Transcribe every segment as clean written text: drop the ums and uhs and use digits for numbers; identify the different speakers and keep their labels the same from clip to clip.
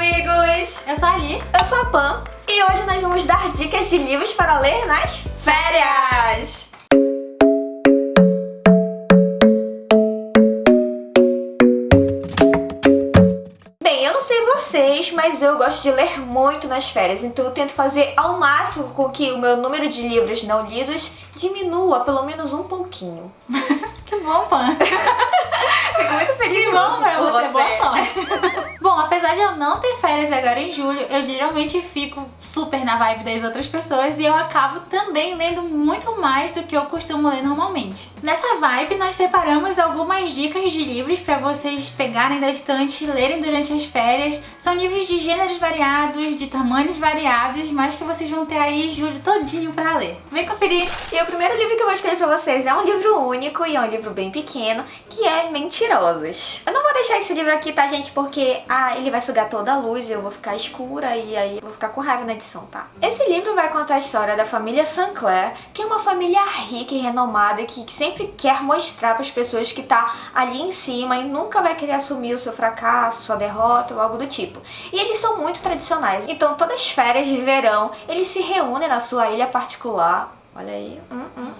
Speaker 1: amigos!
Speaker 2: Eu sou a Ali.
Speaker 1: Eu sou a Pam e hoje nós vamos dar dicas de livros para ler nas férias! Bem, eu não sei vocês, mas eu gosto de ler muito nas férias, então eu tento fazer ao máximo com que o meu número de livros não lidos diminua pelo menos um pouquinho.
Speaker 2: Que bom, Pam.
Speaker 1: Fico muito feliz
Speaker 2: Que bom pra
Speaker 1: por
Speaker 2: você, boa sorte. Bom, apesar de eu não ter férias agora em julho, eu geralmente fico super na vibe das outras pessoas e eu acabo também lendo muito mais do que eu costumo ler normalmente. Nessa vibe, nós separamos algumas dicas de livros para vocês pegarem da estante e lerem durante as férias. São livros de gêneros variados, de tamanhos variados, mas que vocês vão ter aí julho todinho para ler. Vem conferir!
Speaker 1: E o primeiro livro que eu vou escolher pra vocês é um livro único e é um livro bem pequeno, que é Mentirosas. Eu não vou deixar esse livro aqui, tá, gente? Porque ele vai sugar toda a luz e eu vou ficar escura e aí eu vou ficar com raiva na edição, tá? Esse livro vai contar a história da família Sinclair, que é uma família rica e renomada que sempre quer mostrar para as pessoas que tá ali em cima e nunca vai querer assumir o seu fracasso, sua derrota ou algo do tipo. E eles são muito tradicionais, então todas as férias de verão eles se reúnem na sua ilha particular. Olha aí,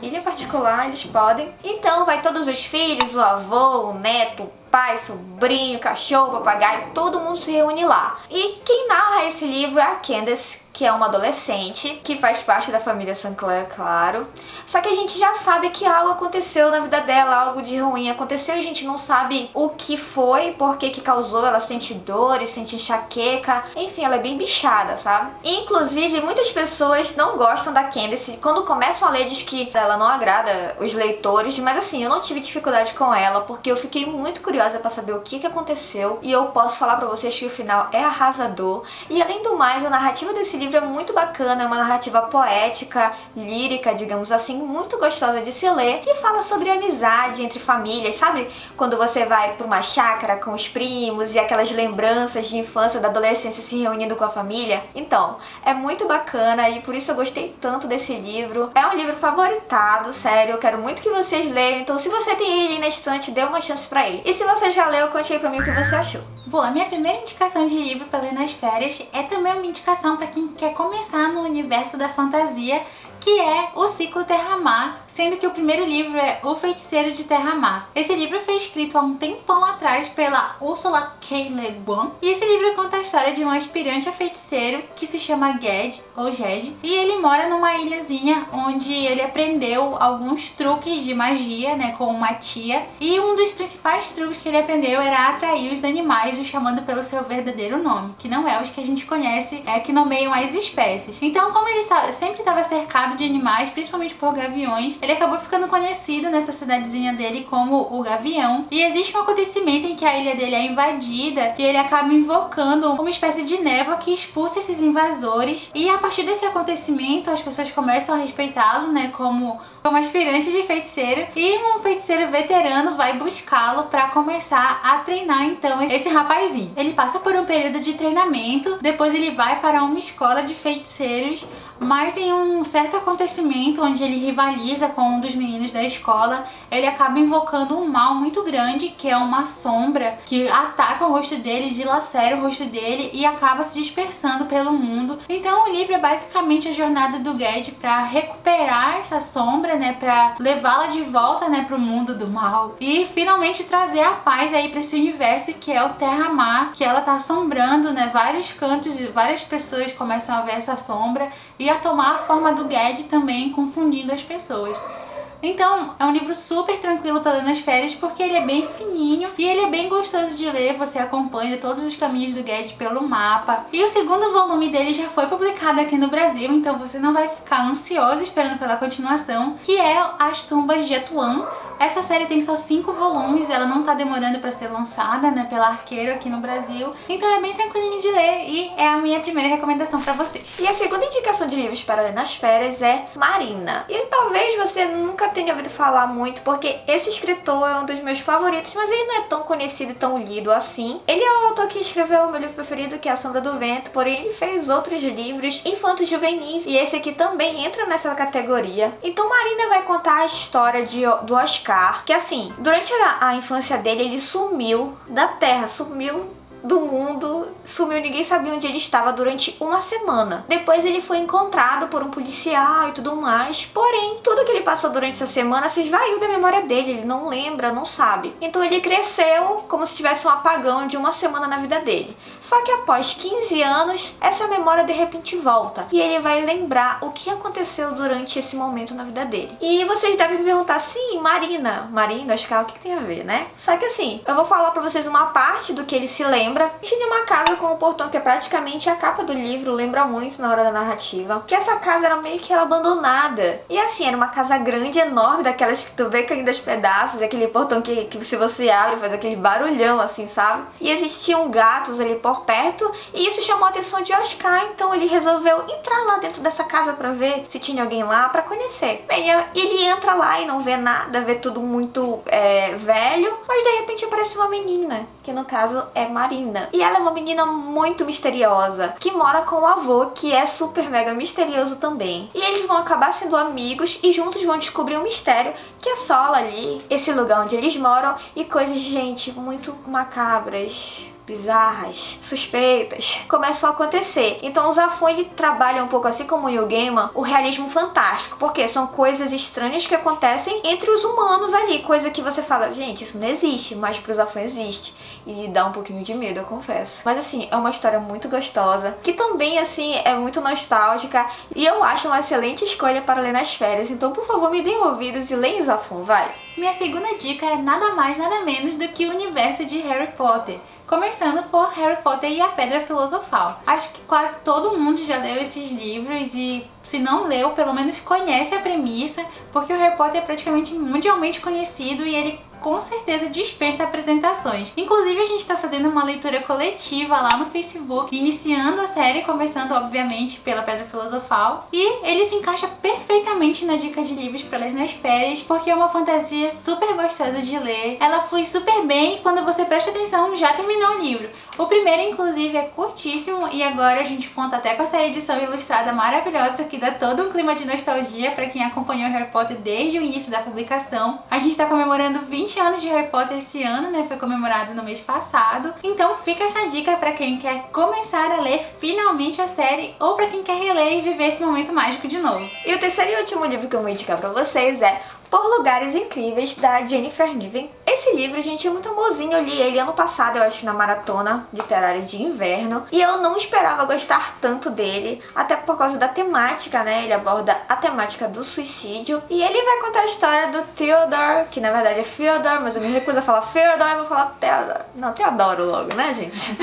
Speaker 1: ilha particular, eles podem. Então vai todos os filhos, o avô, o neto, o pai, sobrinho, cachorro, papagaio, todo mundo se reúne lá. E quem narra esse livro é a Candace, que é uma adolescente, que faz parte da família Sinclair, claro. Só que a gente já sabe que algo aconteceu na vida dela, algo de ruim aconteceu, a gente não sabe o que foi, por que causou, ela sente dores, sente enxaqueca, enfim, ela é bem bichada, sabe? Inclusive, muitas pessoas não gostam da Candace, quando começam a ler diz que ela não agrada os leitores, mas assim, eu não tive dificuldade com ela, porque eu fiquei muito curiosa pra saber o que aconteceu, e eu posso falar pra vocês que o final é arrasador, e além do mais, a narrativa desse livro é muito bacana, é uma narrativa poética, lírica, digamos assim, muito gostosa de se ler e fala sobre amizade entre famílias, sabe? Quando você vai para uma chácara com os primos e aquelas lembranças de infância, da adolescência se reunindo com a família. Então, é muito bacana e por isso eu gostei tanto desse livro. É um livro favoritado, sério, eu quero muito que vocês leiam, então se você tem ele na estante, dê uma chance pra ele. E se você já leu, conte aí pra mim o que você achou.
Speaker 2: Bom, a minha primeira indicação de livro para ler nas férias é também uma indicação para quem quer começar no universo da fantasia, que é O Ciclo Terra-Mar, sendo que o primeiro livro é O Feiticeiro de Terra-Mar. Esse livro foi escrito há um tempão atrás pela Ursula K. Le Guin, e esse livro conta a história de um aspirante a feiticeiro que se chama Ged, ou Jed, e ele mora numa ilhazinha onde ele aprendeu alguns truques de magia, né, com uma tia, e um dos principais truques que ele aprendeu era atrair os animais, os chamando pelo seu verdadeiro nome, que não é os que a gente conhece, que nomeiam as espécies. Então, como ele sempre estava cercado de animais, principalmente por gaviões, ele acabou ficando conhecido nessa cidadezinha dele como o Gavião. E existe um acontecimento em que a ilha dele é invadida e ele acaba invocando uma espécie de névoa que expulsa esses invasores. E a partir desse acontecimento, as pessoas começam a respeitá-lo, né, como aspirante de feiticeiro. E um feiticeiro veterano vai buscá-lo para começar a treinar então esse rapazinho. Ele passa por um período de treinamento, depois ele vai para uma escola de feiticeiros, mas em um certo acontecimento onde ele rivaliza com um dos meninos da escola, ele acaba invocando um mal muito grande, que é uma sombra que ataca o rosto dele, dilacera o rosto dele e acaba se dispersando pelo mundo. Então o livro é basicamente a jornada do Ged para recuperar essa sombra, né, para levá-la de volta, né, pro mundo do mal e finalmente trazer a paz aí para esse universo que é o Terra-Mar, que ela tá assombrando, né, vários cantos e várias pessoas começam a ver essa sombra e a tomar a forma do Ged também, confundindo as pessoas. Então, é um livro super tranquilo para ler nas férias, porque ele é bem fininho e ele é bem gostoso de ler, você acompanha todos os caminhos do Ged pelo mapa. E o segundo volume dele já foi publicado aqui no Brasil, então você não vai ficar ansioso esperando pela continuação, que é As Tumbas de Atuan. Essa série tem só 5 volumes, ela não tá demorando para ser lançada, né, pela Arqueiro aqui no Brasil, então é bem tranquilinho de ler e é a minha primeira recomendação para você.
Speaker 1: E a segunda indicação de livros para ler nas férias é Marina. E talvez você nunca tenha ouvido falar muito, porque esse escritor é um dos meus favoritos, mas ele não é tão conhecido e tão lido assim. Ele é o autor que escreveu o meu livro preferido, que é A Sombra do Vento, porém ele fez outros livros infantos juvenis, e esse aqui também entra nessa categoria. Então Marina vai contar a história do Oscar, que assim, durante a infância dele, ele sumiu da Terra, sumiu do mundo, sumiu, ninguém sabia onde ele estava durante uma semana. Depois ele foi encontrado por um policial e tudo mais, porém, tudo que ele passou durante essa semana se esvaiu da memória dele, ele não lembra, não sabe. Então ele cresceu como se tivesse um apagão de uma semana na vida dele. Só que após 15 anos, essa memória de repente volta e ele vai lembrar o que aconteceu durante esse momento na vida dele. E vocês devem me perguntar, sim, Marina, acho que o que tem a ver, né? Só que assim, eu vou falar pra vocês uma parte do que ele se lembra. Tinha uma casa com um portão que é praticamente a capa do livro, lembra muito na hora da narrativa, que essa casa era meio que ela abandonada. E assim, era uma casa grande, enorme, daquelas que tu vê caindo aos pedaços, aquele portão que se você abre faz aquele barulhão assim, sabe? E existiam gatos ali por perto, e isso chamou a atenção de Oscar, então ele resolveu entrar lá dentro dessa casa pra ver se tinha alguém lá pra conhecer. Bem, ele entra lá e não vê nada, vê tudo muito velho, mas de repente aparece uma menina, que no caso é Marina. E ela é uma menina muito misteriosa, que mora com o avô, que é super mega misterioso também. E eles vão acabar sendo amigos e juntos vão descobrir um mistério que assola ali esse lugar onde eles moram e coisas, gente, muito macabras, bizarras, suspeitas, começam a acontecer. Então o Zafón, ele trabalha um pouco assim como o Neil Gaiman, o realismo fantástico, porque são coisas estranhas que acontecem entre os humanos ali, coisa que você fala, gente, isso não existe, mas pro Zafón existe. E dá um pouquinho de medo, eu confesso. Mas assim, é uma história muito gostosa, que também assim é muito nostálgica, e eu acho uma excelente escolha para ler nas férias. Então por favor, me deem ouvidos e leiam Zafón, vai!
Speaker 2: Minha segunda dica é nada mais, nada menos do que o universo de Harry Potter. Começando por Harry Potter e a Pedra Filosofal. Acho que quase todo mundo já leu esses livros e, se não leu, pelo menos conhece a premissa, porque o Harry Potter é praticamente mundialmente conhecido e ele com certeza dispensa apresentações. Inclusive, a gente tá fazendo uma leitura coletiva lá no Facebook, iniciando a série, começando obviamente pela Pedra Filosofal, e ele se encaixa perfeitamente na dica de livros para ler nas férias, porque é uma fantasia super gostosa de ler, ela flui super bem e quando você presta atenção já terminou o livro. O primeiro, inclusive, é curtíssimo e agora a gente conta até com essa edição ilustrada maravilhosa que dá todo um clima de nostalgia para quem acompanhou Harry Potter desde o início da publicação. A gente tá comemorando 20 anos de Harry Potter esse ano, né? Foi comemorado no mês passado. Então fica essa dica pra quem quer começar a ler finalmente a série ou pra quem quer reler e viver esse momento mágico de novo.
Speaker 1: E o terceiro e último livro que eu vou indicar pra vocês é Por Lugares Incríveis, da Jennifer Niven. Esse livro, gente, é muito amorzinho. Eu li ele ano passado, eu acho, na maratona literária de inverno. E eu não esperava gostar tanto dele, até por causa da temática, né? Ele aborda a temática do suicídio. E ele vai contar a história do Theodore, que na verdade é Fyodor, mas eu me recuso a falar Fyodor, eu vou falar Theodore. Não, Teodoro logo, né, gente?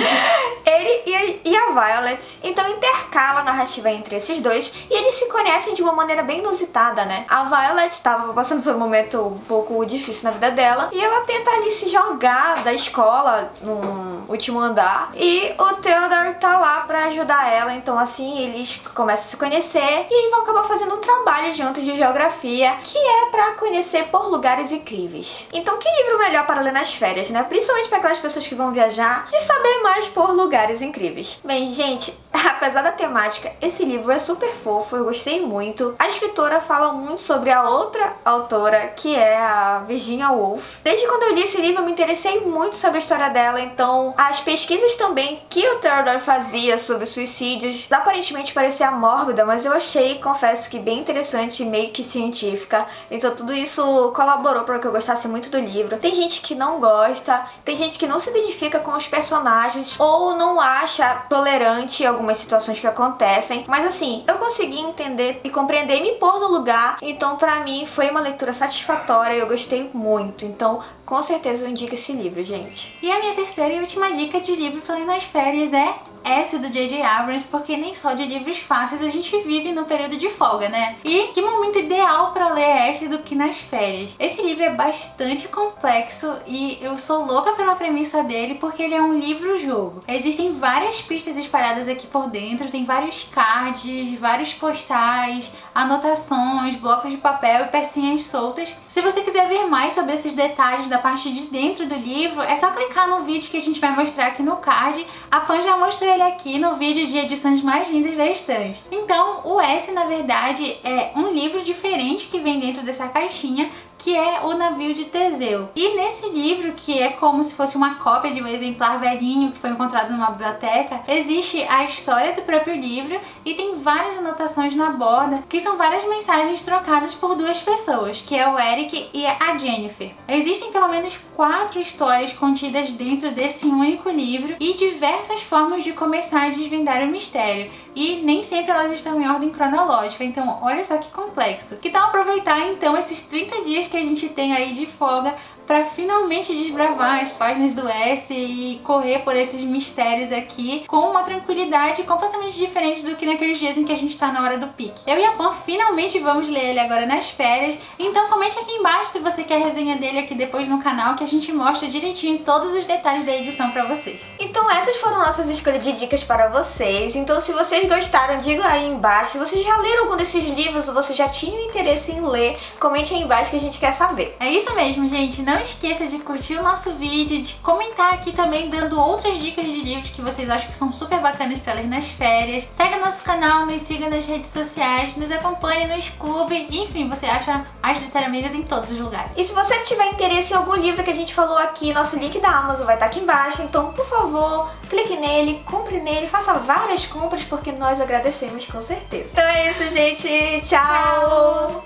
Speaker 1: Ele e a Violet. Então intercala a narrativa entre esses dois e eles se conhecem de uma maneira bem inusitada, né? A Violet estava passando por um momento um pouco difícil na vida dela e ela tenta ali se jogar da escola no último andar e o Theodore tá lá pra ajudar ela. Então assim eles começam a se conhecer e eles vão acabar fazendo um trabalho juntos de geografia que é pra conhecer por lugares incríveis. Então que livro melhor para ler nas férias, né? Principalmente para aquelas pessoas que vão viajar, de saber mais por lugares incríveis. Bem, gente, apesar da temática, esse livro é super fofo, eu gostei muito. A escritora fala muito sobre a outra autora, que é a Virginia Woolf. Desde quando eu li esse livro, eu me interessei muito sobre a história dela, então as pesquisas também que o Theodore fazia sobre suicídios, aparentemente parecia mórbida, mas eu achei, confesso que bem interessante e meio que científica. Então tudo isso colaborou para que eu gostasse muito do livro. Tem gente que não gosta, tem gente que não se identifica com os personagens ou não acha tolerante algumas situações que acontecem, mas assim, eu consegui entender e compreender e me pôr no lugar, então pra mim foi uma leitura satisfatória e eu gostei muito, então com certeza eu indico esse livro, gente.
Speaker 2: E a minha terceira e última dica de livro para ler nas férias é essa do J.J. Abrams, porque nem só de livros fáceis a gente vive no período de folga, né? E que momento ideal para ler esse do que nas férias. Esse livro é bastante complexo e eu sou louca pela premissa dele porque ele é um livro-jogo. Existem várias pistas espalhadas aqui por dentro, tem vários cards, vários postais, anotações, blocos de papel e pecinhas soltas. Se você quiser ver mais sobre esses detalhes da parte de dentro do livro, é só clicar no vídeo que a gente vai mostrar aqui no card. A Pan já mostrou ele aqui no vídeo de edições mais lindas da estante. Então, o S, na verdade, é um livro diferente que vem dentro dessa caixinha, que é O Navio de Teseu. E nesse livro, que é como se fosse uma cópia de um exemplar velhinho que foi encontrado numa biblioteca, existe a história do próprio livro e tem várias anotações na borda, que são várias mensagens trocadas por duas pessoas, que é o Eric e a Jennifer. Existem pelo menos 4 histórias contidas dentro desse único livro e diversas formas de começar a desvendar o mistério, e nem sempre elas estão em ordem cronológica, então olha só que complexo. Que tal aproveitar então esses 30 dias que a gente tem aí de folga para finalmente desbravar as páginas do S e correr por esses mistérios aqui com uma tranquilidade completamente diferente do que naqueles dias em que a gente tá na hora do pique. Eu e a Pan finalmente vamos ler ele agora nas férias, então comente aqui embaixo se você quer a resenha dele aqui depois no canal, que a gente mostra direitinho todos os detalhes da edição pra vocês.
Speaker 1: Então essas foram nossas escolhas de dicas para vocês. Então se vocês gostaram, diga aí embaixo. Se vocês já leram algum desses livros ou você já tinha interesse em ler, comente aí embaixo que a gente quer saber.
Speaker 2: É isso mesmo, gente. Não esqueça de curtir o nosso vídeo, de comentar aqui também dando outras dicas de livros que vocês acham que são super bacanas para ler nas férias. Segue nosso canal, nos siga nas redes sociais, nos acompanhe no Scooby, enfim, você acha as Literamigas em todos os lugares.
Speaker 1: E se você tiver interesse em algum livro que a gente falou aqui, nosso link da Amazon vai estar aqui embaixo, então por favor, clique nele, compre nele, faça várias compras porque nós agradecemos com certeza. Então é isso, gente. Tchau!